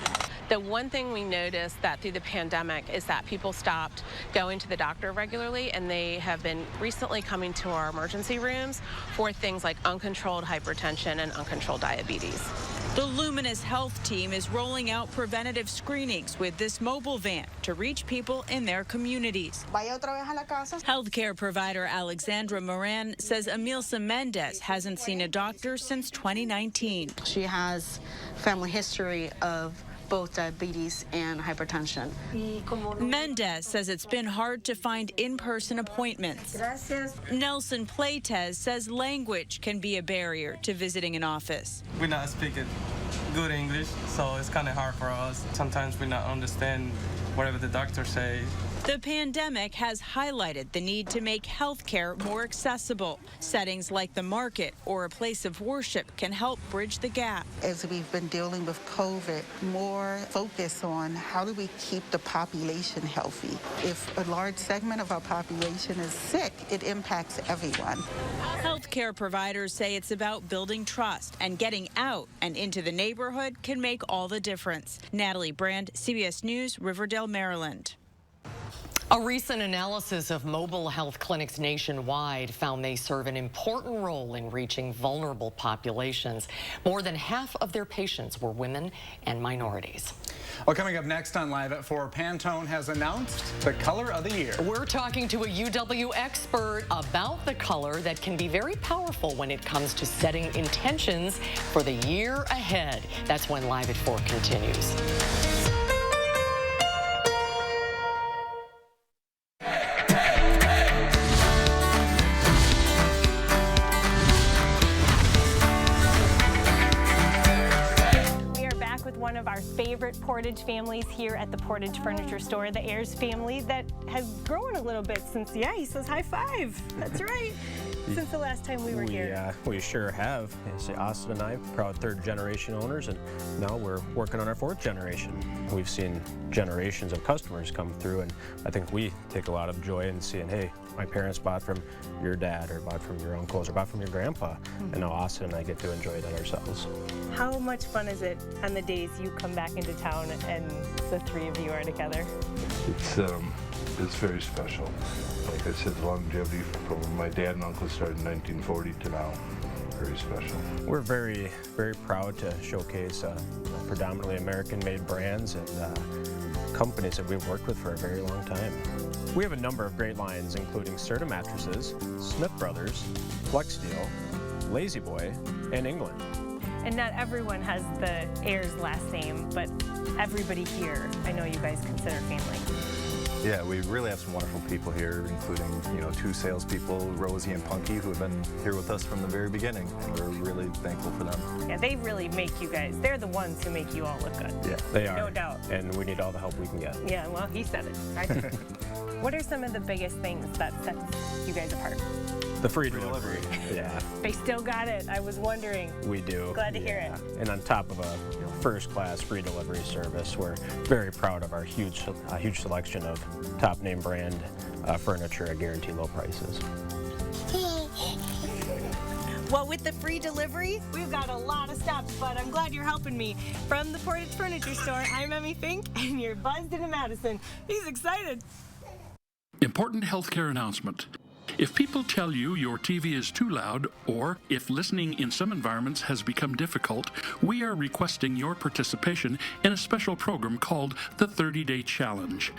The one thing we noticed that through the pandemic is that people stopped going to the doctor regularly, and they have been recently coming to our emergency rooms for things like uncontrolled hypertension and uncontrolled diabetes. The Luminous Health team is rolling out preventative screenings with this mobile van to reach people in their communities. Healthcare provider Alexandra Moran says Emilsa Mendez hasn't seen a doctor since 2019. She has family history of both diabetes and hypertension. Mendez says it's been hard to find in-person appointments. Nelson Playtez says language can be a barrier to visiting an office. We're not speaking good English, so it's kind of hard for us. Sometimes we not understand whatever the doctors say. The pandemic has highlighted the need to make healthcare more accessible. Settings like the market or a place of worship can help bridge the gap. As we've been dealing with COVID, more focus on how do we keep the population healthy. If a large segment of our population is sick, it impacts everyone. Healthcare providers say it's about building trust, and getting out and into the neighborhood can make all the difference. Natalie Brand, CBS News, Riverdale, Maryland. A recent analysis of mobile health clinics nationwide found they serve an important role in reaching vulnerable populations. More than half of their patients were women and minorities. Well, coming up next on Live at 4, Pantone has announced the color of the year. We're talking to a UW expert about the color that can be very powerful when it comes to setting intentions for the year ahead. That's when Live at 4 continues. One of our favorite Portage families here at the Portage Furniture Store, the Ayers family, that has grown a little bit since, yeah, he says high five. That's right. Since the last time we were here. We sure have. Austin and I, proud third-generation owners, and now we're working on our fourth generation. We've seen generations of customers come through, and I think we take a lot of joy in seeing, hey, my parents bought from your dad, or bought from your uncles, or bought from your grandpa, and now Austin and I get to enjoy that ourselves. How much fun is it on the days you come back into town and the three of you are together? It's very special. Like I said, the longevity from when my dad and uncle started in 1940 to now, very special. We're very, very proud to showcase predominantly American-made brands and companies that we've worked with for a very long time. We have a number of great lines, including Serta Mattresses, Smith Brothers, Flex Steel, Lazy Boy, and England. And not everyone has the Ayers last name, but everybody here, I know you guys consider family. Yeah, we really have some wonderful people here, including, two salespeople, Rosie and Punky, who have been here with us from the very beginning, and we're really thankful for them. Yeah, they really make you guys, they're the ones who make you all look good. Yeah, they are. No doubt. And we need all the help we can get. Yeah, well, he said it. What are some of the biggest things that sets you guys apart? The free delivery. Yeah. They still got it. I was wondering. We do. Glad to hear it. And on top of a first-class free delivery service, we're very proud of our huge selection of top-name brand furniture at guaranteed low prices. Well, with the free delivery, we've got a lot of stops, but I'm glad you're helping me. From the Portage Furniture Store, I'm Emmy Fink, and you're buzzed into Madison. He's excited. Important healthcare announcement. If people tell you your TV is too loud, or if listening in some environments has become difficult, we are requesting your participation in a special program called the 30-Day Challenge.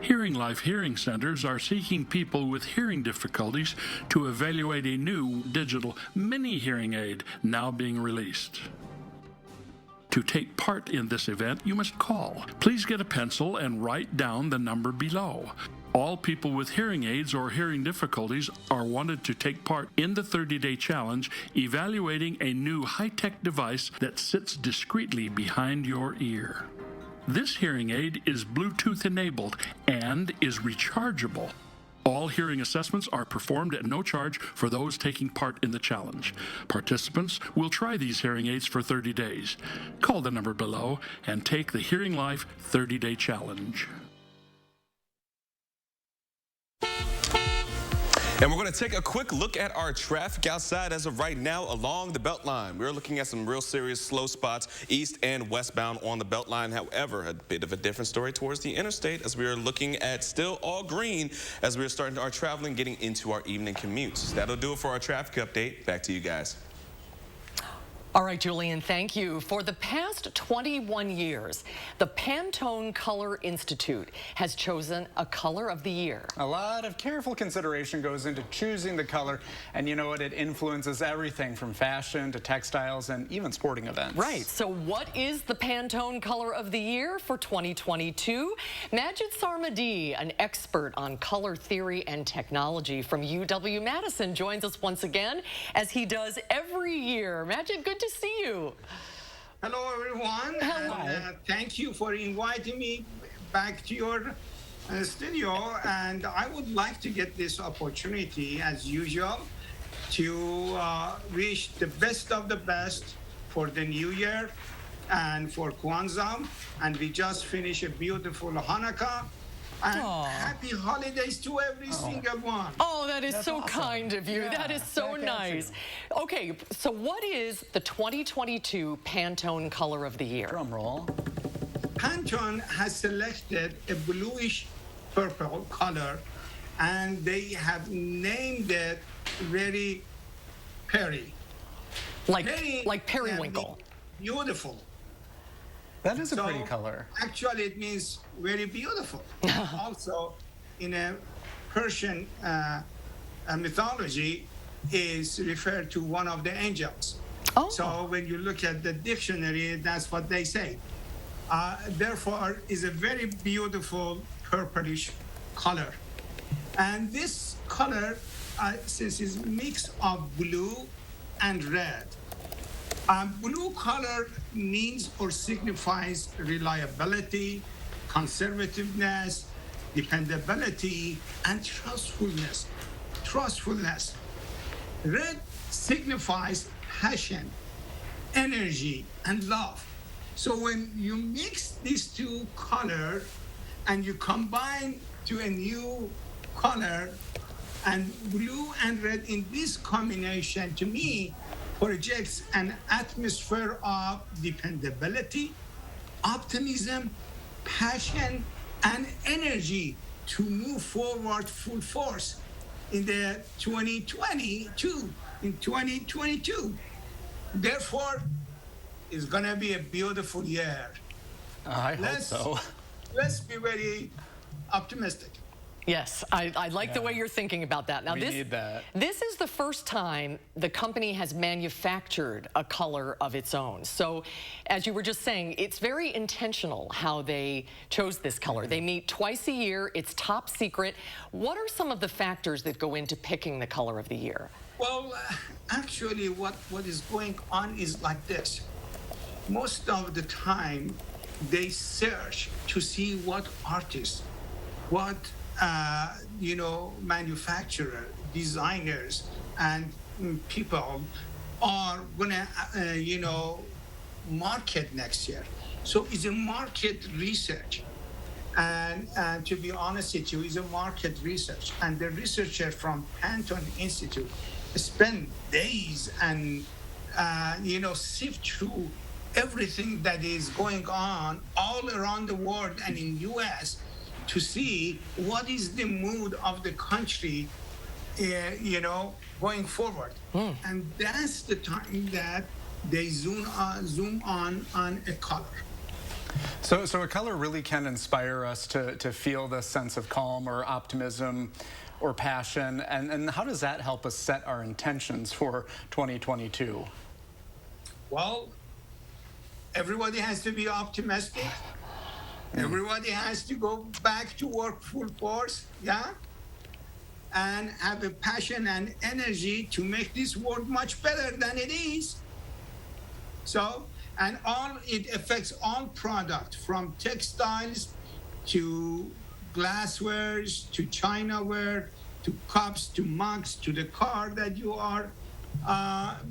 Hearing Life Hearing Centers are seeking people with hearing difficulties to evaluate a new digital mini hearing aid now being released. To take part in this event, you must call. Please get a pencil and write down the number below. All people with hearing aids or hearing difficulties are wanted to take part in the 30-Day Challenge, evaluating a new high-tech device that sits discreetly behind your ear. This hearing aid is Bluetooth enabled and is rechargeable. All hearing assessments are performed at no charge for those taking part in the challenge. Participants will try these hearing aids for 30 days. Call the number below and take the Hearing Life 30-Day Challenge. And we're going to take a quick look at our traffic outside as of right now along the Beltline. We're looking at some real serious slow spots east and westbound on the Beltline. However, a bit of a different story towards the interstate as we are looking at still all green as we are starting our traveling, getting into our evening commutes. That'll do it for our traffic update. Back to you guys. All right, Julian, thank you. For the past 21 years, the Pantone Color Institute has chosen a color of the year. A lot of careful consideration goes into choosing the color, and you know what? It influences everything from fashion to textiles and even sporting events. Right. So what is the Pantone Color of the Year for 2022? Majid Sarmadi, an expert on color theory and technology from UW-Madison, joins us once again, as he does every year. Majid, good to see you. Hello, everyone. Hello. And, thank you for inviting me back to your studio. And I would like to get this opportunity, as usual, to wish the best of the best for the new year and for Kwanzaa. And we just finished a beautiful Hanukkah. And happy holidays to every single one. Oh, that is so kind of you. That is so nice. Okay, so what is the 2022 Pantone Color of the Year? Drum roll. Pantone has selected a bluish purple color, and they have named it very Perry. Like periwinkle. Beautiful. That is a pretty color. Actually, it means very beautiful. Also, in a Persian mythology, is referred to one of the angels. So when you look at the dictionary, that's what they say. Therefore, is a very beautiful purplish color. And this color, since it's a mix of blue and red, blue color means or signifies reliability, conservativeness, dependability, and trustfulness. Red signifies passion, energy, and love. So when you mix these two colors and you combine to a new color, and blue and red in this combination, to me, projects an atmosphere of dependability, optimism, passion, and energy to move forward full force in the 2022. Therefore, it's gonna be a beautiful year. I hope so. Let's be very optimistic. Yes, I like the way you're thinking about that. Now, we need that. This is the first time the company has manufactured a color of its own. So, as you were just saying, it's very intentional how they chose this color. They meet twice a year. It's top secret. What are some of the factors that go into picking the color of the year? Well, actually, what is going on is like this. Most of the time, they search to see what artists, what manufacturer, designers, and people are gonna, market next year. So it's a market research. And to be honest with you, it's a market research. And the researcher from Pantone Institute spend days and, sift through everything that is going on all around the world and in U.S. to see what is the mood of the country, going forward. And that's the time that they zoom on a color. So a color really can inspire us to feel this sense of calm or optimism or passion. And how does that help us set our intentions for 2022? Well, everybody has to be optimistic. Everybody has to go back to work full force, and have a passion and energy to make this world much better than it is. So, and it affects all product, from textiles to glasswares to Chinaware to cups to mugs to the car that you are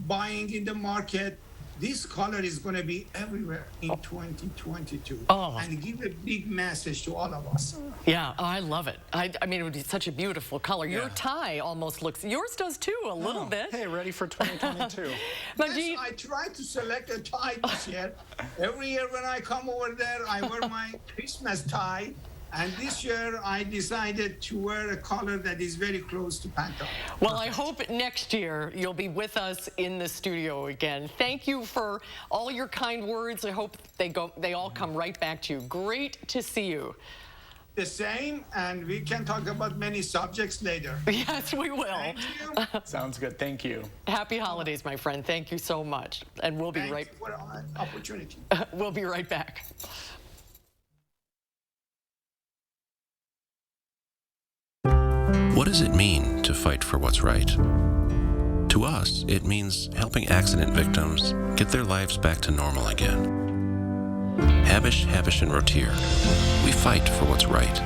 buying in the market. This color is going to be everywhere in 2022 and give a big message to all of us. Yeah, I love it. I mean, it would be such a beautiful color. Your tie almost looks, yours does too, a little bit. Hey, ready for 2022. Yes, I tried to select a tie this year. Every year when I come over there, I wear my Christmas tie. And this year, I decided to wear a color that is very close to Pantone. Well, I hope next year you'll be with us in the studio again. Thank you for all your kind words. I hope they all come right back to you. Great to see you. The same, and we can talk about many subjects later. Yes, we will. Thank you. Sounds good. Thank you. Happy holidays, my friend. Thank you so much. And we'll be Thank you for the opportunity. We'll be right back. What does it mean to fight for what's right? To us, it means helping accident victims get their lives back to normal again. Habish, Habish, and Rotier, we fight for what's right.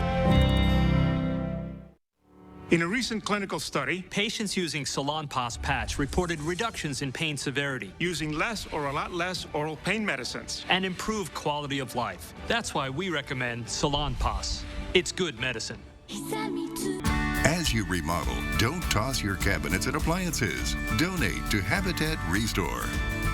In a recent clinical study, patients using Salonpas patch reported reductions in pain severity, using less or a lot less oral pain medicines, and improved quality of life. That's why we recommend Salonpas. It's good medicine. As you remodel, don't toss your cabinets and appliances. Donate to Habitat Restore.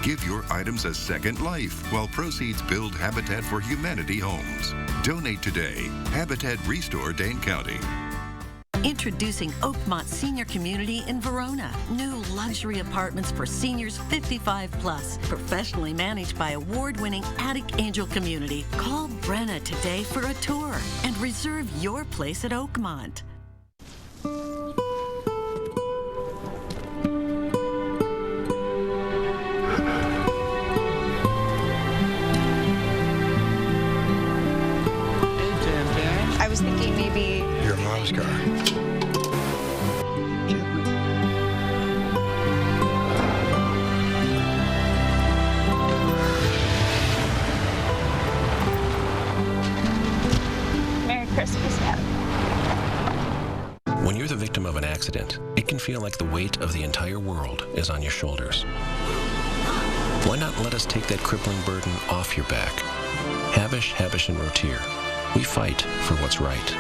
Give your items a second life while proceeds build Habitat for Humanity homes. Donate today. Habitat Restore, Dane County. Introducing Oakmont Senior Community in Verona. New luxury apartments for seniors 55 plus. Professionally managed by award-winning Attic Angel Community. Call Brenna today for a tour and reserve your place at Oakmont. I was thinking maybe Your mom's car. Merry Christmas, Adam. When you're the victim of an accident, it can feel like the weight of the entire world is on your shoulders. Why not let us take that crippling burden off your back? Habish, Habish, and Rotier. We fight for what's right.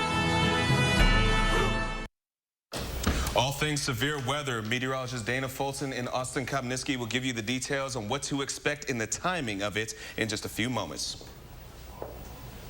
All things severe weather. Meteorologist Dana Fulton and Austin Kopniski will give you the details on what to expect and the timing of it in just a few moments.